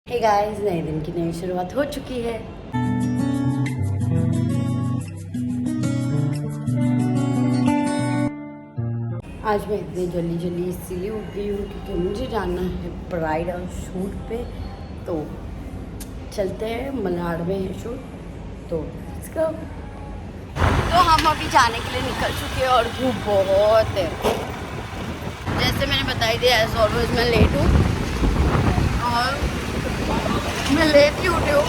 Hey guys, नए दिन की नई शुरुआत हो चुकी है। आज मैं इतनी जल्दी इसीलिए उठ गई हूँ क्योंकि मुझे जाना है ब्राइडल शूट पे। तो चलते हैं, मलाड में है शूट, तो लेट्स गो। तो हम अभी जाने के लिए निकल चुके हैं और धूप बहुत है। जैसे मैंने बताई दिया, एज ऑलवेज मैं लेट हूँ और मैं लेट ही उठी हूँ।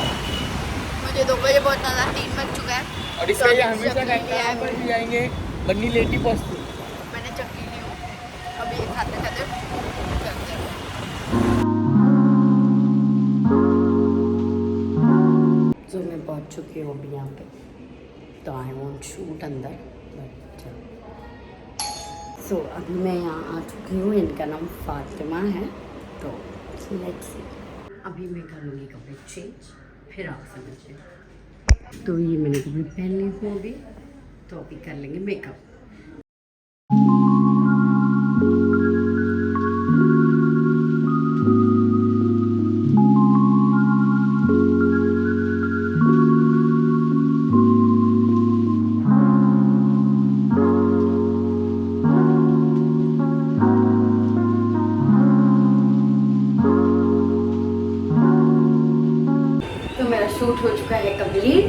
मुझे 2 बजे पहुँचना था, 3 बज चुका है। और इसका ये हमेशा कहता है पर भी जाएंगे बन्नी लेट ही पहुँचती। मैंने चक्की ली हूँ, अभी ये खाते खाते चलते हैं। तो मैं पहुँच चुकी हूँ अभी यहाँ पे, तो आई वॉन्ट शूट अंदर। सो अभी मैं यहाँ आ चुकी हूँ, इनका नाम फातिमा है। तो लेट्स सी, अभी मैं करूँगी कपड़े चेंज, फिर आप समझिए। तो ये मैंने कपड़े पहन ली हूँ अभी, तो अभी कर लेंगे मेकअप। शूट हो चुका है कंप्लीट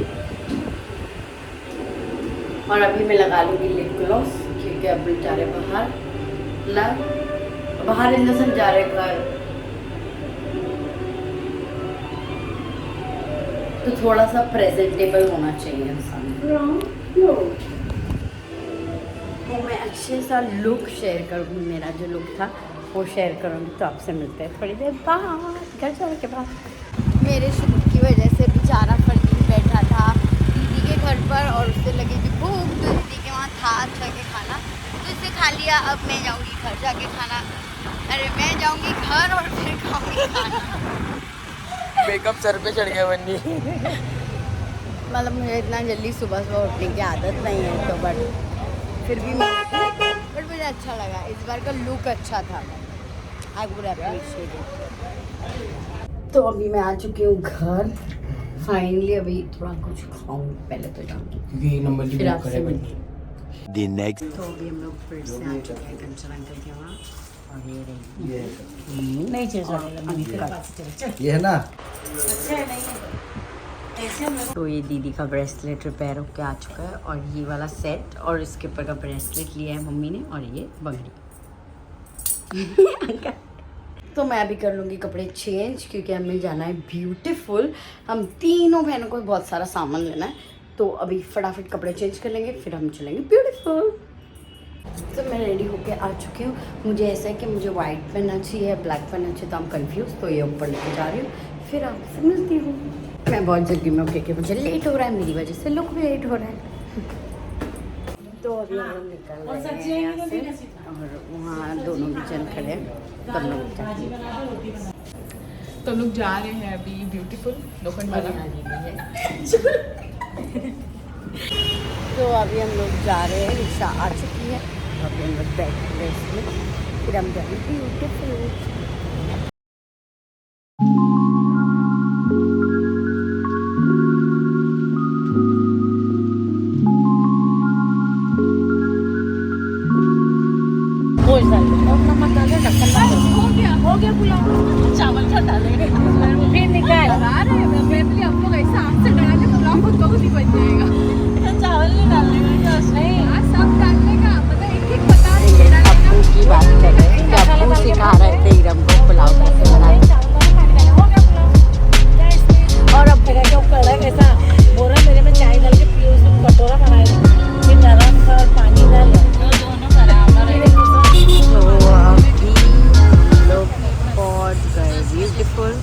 और अभी मैं लगा लूँगी लिप ग्लॉस क्योंकि अब जा रहे बाहर इंदसन जा रहे घर, तो थोड़ा सा प्रेजेंटेबल होना चाहिए इंसान। तो मैं अच्छे सा लुक शेयर करूँगी, मेरा जो लुक था वो शेयर करूँगी। तो आपसे मिलते हैं थोड़ी देर बाद, घर जाने के बाद। मेरे शूट की वजह से बेचारा फरदीन बैठा था दीदी के घर पर और उससे लगी थी भूख, तो दीदी के वहाँ था अच्छा के खाना, तो इसे खा लिया। अब मैं जाऊँगी घर जाके खाना, अरे मैं जाऊँगी घर और फिर खाऊँगी खाना। मेकअप सर पे चढ़ गया बन्नी। मतलब मुझे इतना जल्दी सुबह उठने की आदत नहीं है, तो बट फिर भी मुझे अच्छा लगा। इस बार का लुक अच्छा था, आई वुड अप्रिशिएट इट। तो अभी मैं आ चुकी हूँ घर फाइनली। अभी थोड़ा कुछ खाऊं पहले तो जाऊँगी, क्योंकि नंबर की फिर आपसे मिलती। The next तो अभी हम लोग फिर से आ चुके हैं कंचन अंकल के वहाँ और ये नहीं चल ये है ना। तो ये दीदी का ब्रेसलेट रिपेयर होकर आ चुका है और ये वाला सेट और इसके ऊपर का ब्रेसलेट लिया है मम्मी ने, और ये बंगड़ी। तो मैं अभी कर लूँगी कपड़े चेंज क्योंकि हमें जाना है ब्यूटीफुल। हम तीनों बहनों को बहुत सारा सामान लेना है, तो अभी फटाफट कपड़े चेंज कर लेंगे, फिर हम चलेंगे ब्यूटीफुल। तो मैं रेडी होके आ चुकी हूँ। मुझे ऐसा है कि मुझे वाइट पहनना चाहिए, ब्लैक पहनना चाहिए, तो हम कंफ्यूज, तो ये ऊपर लेके जा रही हूँ, फिर आपसे मिलती हूँ। मैं बहुत जल्दी में क्योंकि मुझे लेट हो रहा है, मेरी वजह से लुक भी लेट हो रहा है। तो अभी हम लोग निकल रहे हैं यहाँ से और वहाँ दोनों भी जन खड़े हैं, तब लोग तो लोग जा रहे हैं अभी ब्यूटीफुल लोखंड वाला। तो अभी हम लोग जा रहे हैं, रिक्शा आ चुकी है, अभी हम लोग बैठ रहे हैं इसमें, फिर हम जाएंगे ब्यूटीफुल। हो गया पुलाव, चावल का डालेंगे फिर निकाल डरा रहे हैं। मैं बोली हम लोग ऐसा आग से डरा दे पुलाव को तो ही बन जाएगा। चावल नहीं डालने का, नहीं सब डालने का, मतलब एक बता रही है। अब्बू की बात कर रहे हैं, अब्बू सिखा रहे थे इरम को पुलाव कैसे बनाना। और अब मेरा जो कड़क ऐसा बोरा मेरे में चाय डाल के पियो, उसमें कटोरा बनाया, फिर गरम कर पानी डाल, दोनों बराबर है। तो अभी लोग पहुँच गए ब्यूटीफुल,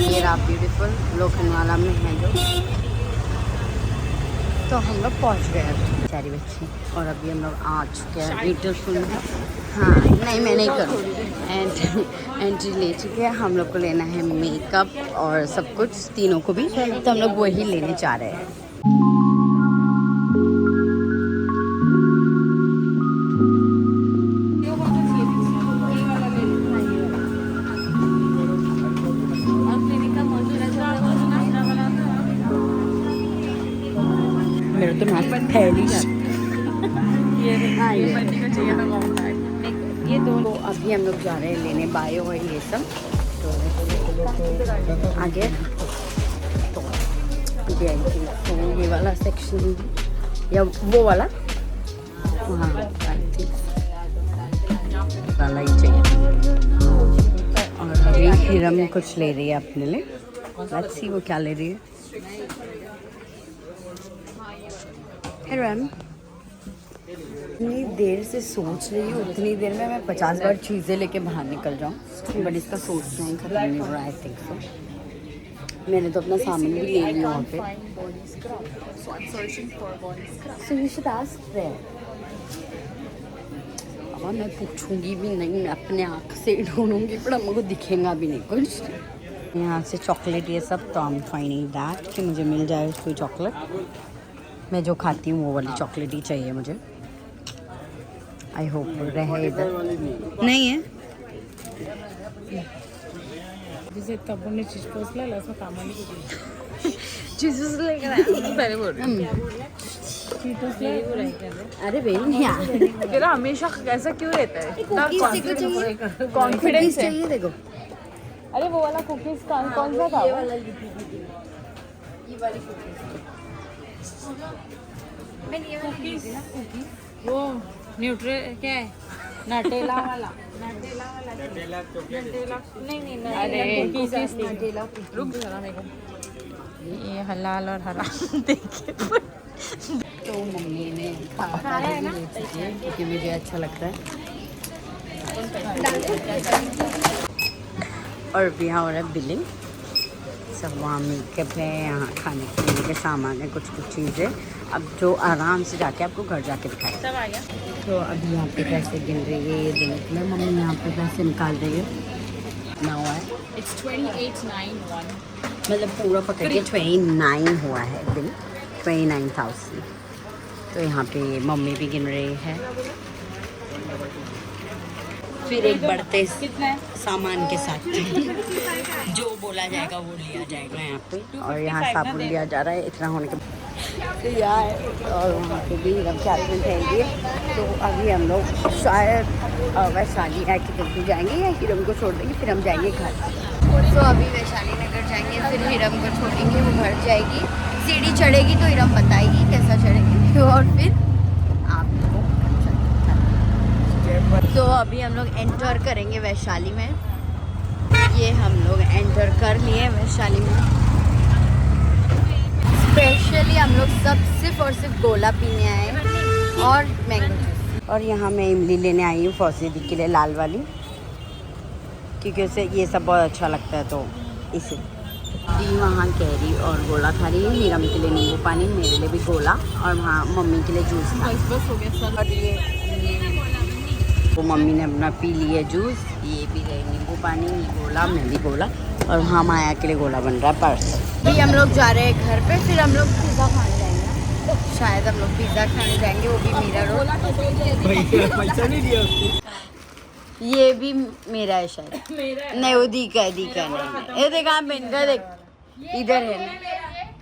ये रहा ब्यूटीफुल लोखंडवाला में है जो। तो हम लोग पहुँच गए अभी बेचारी बच्ची, और अभी हम लोग आ चुके हैं ब्यूटीफुल में। हाँ नहीं, मैं नहीं करूँगी, एंट्री ले चुके हैं। हम लोग को लेना है मेकअप और सब कुछ, तीनों को भी, तो हम लोग वही लेने जा रहे हैं। तो ना फैल ही जाती ये हाँ, ये बन्नी को चाहिए तो कौन खाए ये दो तो अभी हम लोग जा रहे हैं लेने बायो और ये सब तो आगे तो ये वाला सेक्शन या वो वाला वहाँ वाला ही चाहिए और अभी हिरम कुछ ले रही है अपने लिए लेट्स सी वो क्या ले रही है हिरम इतनी देर से सोच रही हूँ उतनी देर में मैं 50 बार चीज़ें लेके बाहर निकल जाऊँ बट इसका सोचना ही खत्म नहीं हो रहा आई थिंक सो मैंने तो अपना सामान भी ले लिया वहाँ पे so you should ask there अब मैं पूछूंगी भी नहीं मैं अपने आँख से ढूंढूंगी पर हमको दिखेगा भी नहीं कुछ यहाँ से चॉकलेट ये सब तो आई एम फाइंडिंग दैट कि मुझे मिल जाए कोई चॉकलेट मैं जो खाती हूँ वो वाली चॉकलेट ही चाहिए मुझे आई होप रहे इधर नहीं है जैसे तब ने चीज पोस्ट ला उसमें काम वाली को चीज़ लेकर आया पहले बोल रही अरे बेन यार तेरा हमेशा ऐसा क्यों रहता है इतना कॉन्फिडेंस कॉन्फिडेंस है चाहिए देखो अरे वो वाला कुकीज कौन सा था ये वाला ये वाली मैंने ये वाली ली थी ना कुकीज वो न्यूट्रे क्या है नटेला वाला नहीं अरे कुकीज रुक जरा मेरे को ये हलाल और हराम देखिए तो मम्मी ने खाया है ना क्योंकि मुझे अच्छा लगता है और अभी यहाँ हो रहा है बिलिंग सब वहाँ मेकअप है यहाँ खाने पीने के सामान है कुछ चीज़ें अब जो आराम से जाके आपको घर जाके दिखाए सब आ गया तो अभी यहाँ पे पैसे गिन रही है ये देख लो मम्मी यहाँ पे पैसे निकाल रही है ना हुआ है इट्स 2891 मतलब पूरा पकड़ के 29 हुआ है बिल 29,000 तो यहाँ पे मम्मी भी गिन रही है फिर एक बढ़ते कितना है सामान के साथ जो बोला जाएगा वो लिया जाएगा यहाँ पे और यहाँ साबुन लिया जा रहा है इतना होने के तो यार और वहाँ पे भी हम चार्जमेंट रहेंगे तो अभी हम लोग शायद वैशाली की तरफ जाएंगे या हिरम को छोड़ देंगे फिर हम जाएंगे घर तो अभी वैशाली नगर जाएंगे फिर हिरम को छोड़ेंगे वो घर जाएगी सीढ़ी चढ़ेगी तो हिरम बताएगी कैसा चढ़ेगी और फिर आपको तो अभी हम लोग एंटर करेंगे वैशाली में ये हम लोग एंटर कर लिए वैशाली में स्पेशली हम लोग सब सिर्फ और सिर्फ गोला पीने आए और मैंगो जूस और यहाँ मैं इमली लेने आई हूँ फौजी दी के लिए लाल वाली क्योंकि उसे ये सब बहुत अच्छा लगता है तो इसे दी वहाँ कैरी और गोला खा रही है नीरम के लिए नींबू पानी मेरे लिए भी गोला और वहाँ मम्मी के लिए जूस था बस हो गया सर और ये वो मम्मी ने अपना पी लिया जूस ये भी रहे नींबू पानी ये गोला मैं भी गोला और वहाँ माया के लिए गोला बन रहा है पर्स अभी हम लोग जा रहे हैं घर पे फिर हम लोग पिज़्ज़ा खाने जाएंगे शायद हम लोग पिज़्ज़ा खाने जाएंगे वो भी मीरा रोड पैसा नहीं दिया उसको ये भी मेरा है शायद नहीं वो दी का नहीं ये देखा बेन का देख इधर है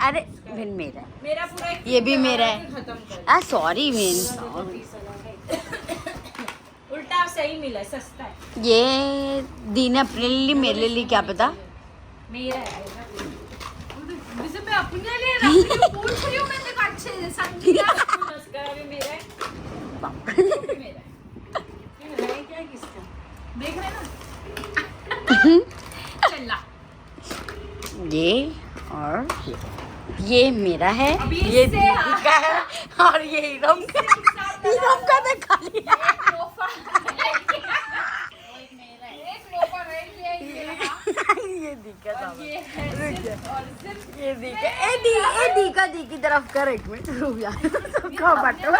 अरे बेन मेरा ये भी मेरा है सॉरी बेन उल्टा सही मिला सस्ता है ये दी ने अपने लिए मेरे लिए क्या पता मेरा है जिसे मैं अपने लिए रख रही हूं पूछ रही हूं मैं देखो अच्छे से समझी ना मस्करा भी मेरा है मेरा है क्या किसका देख रहे ना चला ये और ये मेरा है ये दीदी का है और ये हिरम का तो खाली है ये दिक्कत ये दिक्कत दी की तरफ कर एक मिनट रुक जा सबका बटो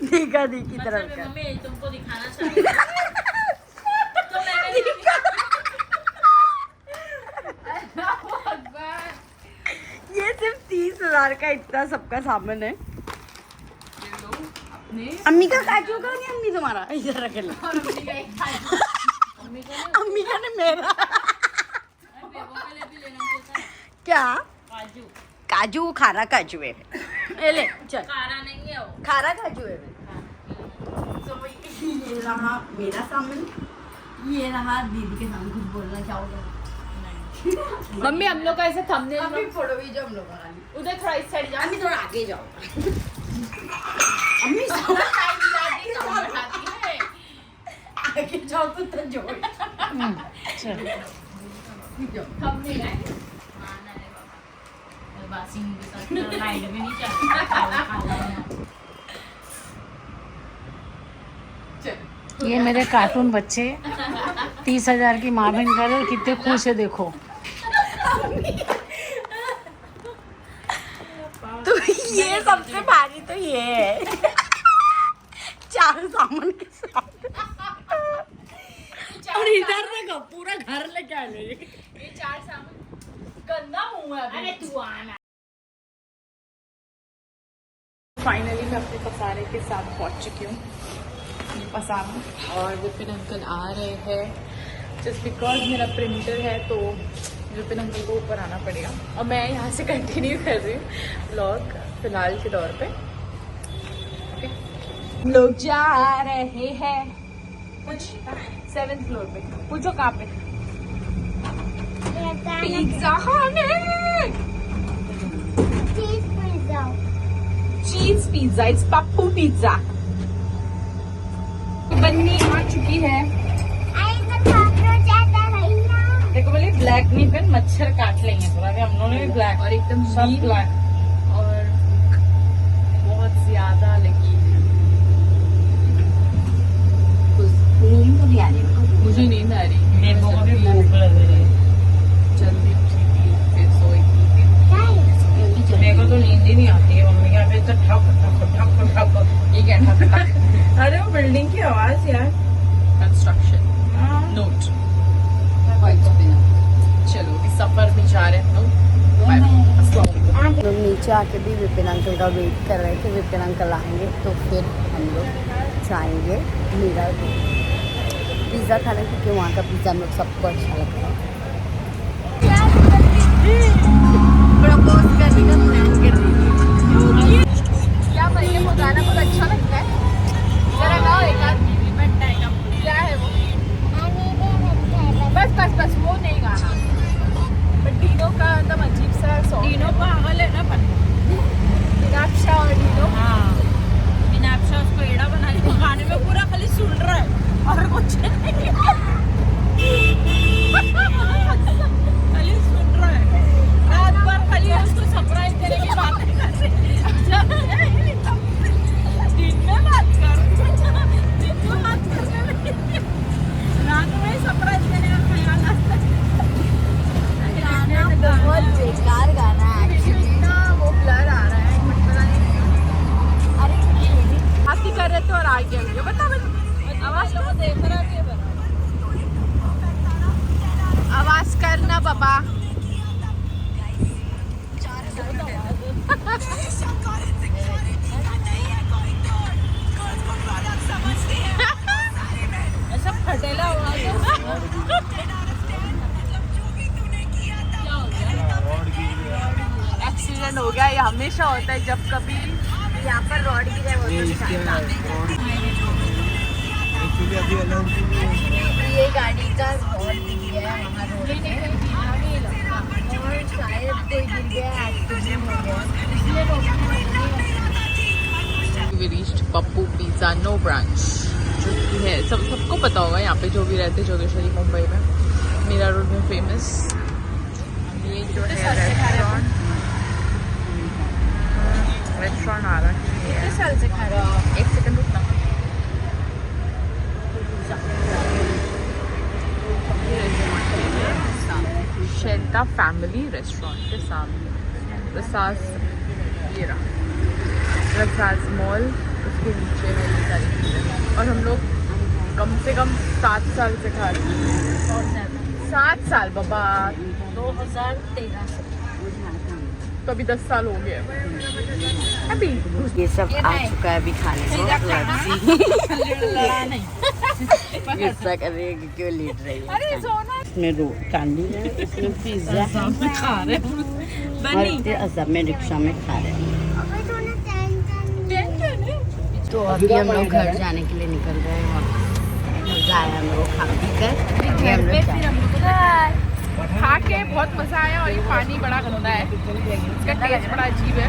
दिक्कत दी की तरफ कर मम्मी तुमको दिखाना चाहिए तो मैंने ये सिर्फ 30,000 का इतना सबका सामान है अम्मी का काजू का नहीं अम्मी तुम्हारा इधर रख लो अम्मी का ने मेरा क्या काजू खारा काजू है ए ले चल खाना नहीं है वो। खारा काजू है तो ये रहा मेरा सामान, ये रहा दीदी के सामने। कुछ बोलना चाहोगे? मम्मी हम लोग का ऐसे थंबनेल अभी फोटो भी जो हम लोग का उधर थोड़ा इस साइड जाओ। अम्मी थोड़ा आगे जाओ। अम्मी आगे जाओ तो जोड़ थंबनेल है। बासी के साथ लाइट में नहीं चल। ये मेरे कार्टून बच्चे 30,000 की माँ बहन कर कितने खुश है देखो। तो ये सबसे भारी तो ये है। 4 सामान के साथ और इधर देखो पूरा घर लेके आ गए। ये 4 सामान गंदा मुंह है। अरे तू आना। फाइनली मैं अपने पसारे के साथ पहुंच चुकी हूँ। पसारा और विपिन अंकल आ रहे हैं। जस्ट बिकॉज मेरा प्रिंटर है तो विपिन अंकल को ऊपर आना पड़ेगा और मैं यहाँ से कंटिन्यू कर रही हूँ व्लॉग फिलहाल के दौर पे। ओके लोग जा रहे हैं कुछ 7th फ्लोर पे। पूछो कहाँ पे? पिज्जा खाने। Cheese pizza. It's Pappu pizza. Bunny आ चुकी है। देखो बोले ब्लैक नहीं पेन मच्छर काट लेंगे थोड़ा भी। हम लोगों ने भी ब्लैक और एकदम सब ब्लैक और बहुत ज्यादा लगी है। नींद तो नहीं आ रही मुझे नींद आ रही है। मेरे को भी भूख लग रही है। जल्दी उठी थी फिर सोई थी। मेरे को तो नींद ही नहीं आती है। मम्मी का तो ठक ठक ठक ठक। ये क्या ठक ठक? अरे वो बिल्डिंग की आवाज यार। Construction note. चलो अभी सफर में जा रहे हैं हम लोग। हम लोग नीचे आके भी विपिन अंकल का वेट कर रहे थे। विपिन अंकल आएंगे तो फिर हम लोग जाएंगे मीरा पिज़्ज़ा खाने, क्योंकि वहाँ का पिज़्ज़ा हम लोग सबको अच्छा लगता है। प्रपोज करने का प्लान कर रही है। क्या महीने को गाना बहुत अच्छा लगता है। जरा गाओ एक आध क्या है वो? बस बस बस वो नहीं गाना। बट डीनो का एकदम अजीब सा सॉन्ग। तीनों पागल है ना पर। मीनाक्षा और डीनो। हाँ मीनाक्षा उसको एड़ा बना के गाने में पूरा खाली सुन रहा है और कुछ नहीं। खाली सुन रहा है रात भर। खाली उसको सरप्राइज करने की बातें कर रहे हैं। दिन में बात कर दिन में बात करने में रात में सरप्राइज देने का ख्याल आता है। बहुत बेकार गाना है एक्चुअली। वो ब्लर आ रहा है बट पता नहीं। अरे बात ही कर रहे थे और आ गया। बता आवाज लोग देख रहा है। आवाज करना बाबा। ऐसा फटेला आवाज है। एक्सीडेंट हो गया। ये हमेशा होता है जब कभी यहाँ पर रॉड गिरा है। एक्चुअली अभी ये गाड़ी का रॉड गिर गया है वहाँ रोड पे और शायद कोई गिर गया है, एक्सीडेंट हो गया इसलिए We reached पप्पू पिज्जा नो ब्रांच जो कि है सबको पता होगा यहाँ पे जो भी रहते जोगेश्वरी मुंबई में मीरा रोड में फेमस। ये जो है रेस्टोरेंट आ रहा है। एक सेकंड रुकना। शेंटा फैमिली रेस्टोरेंट के सामने प्रसाद ये रहा प्रसाद मॉल उसके नीचे है ये सारी चीज़ें। और हम लोग कम से कम 7 साल से खा रहे हैं। 7 साल बाबा। 2013 से तो अभी 10 साल हो गए अभी। ये सब आ चुका है अभी खाने को। गुस्सा कर रही है कि क्यों लेट रही है। अरे सोना इसमें रो कांदी है, इसमें पिज्जा खा रहे हैं। और इतने अजब में रिक्शा में खा रहे हैं। तो अभी हम लोग घर जाने के लिए निकल रहे हैं और जाए हम लोग खा पी कर घर पे फिर हम लोग खा के बहुत मजा आया और ये पानी बड़ा गंदा है, इसका टेस्ट बड़ा अजीब है।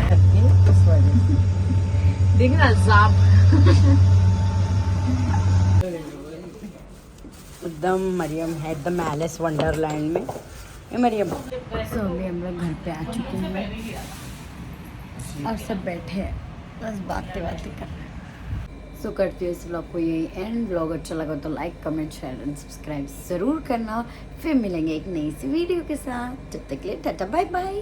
देखना साफ एकदम मरियम है एकदम एलिस वंडरलैंड में। ये मरियम तो अभी हम लोग घर पे आ चुके हैं और सब बैठे हैं बस बातें कर रहे हैं। सो करती हूँ इस व्लॉग को यही एंड। व्लॉग अच्छा लगा तो like comment share and subscribe ज़रूर करना। फिर मिलेंगे एक नई सी वीडियो के साथ, जब तक के लिए टाटा बाय बाय।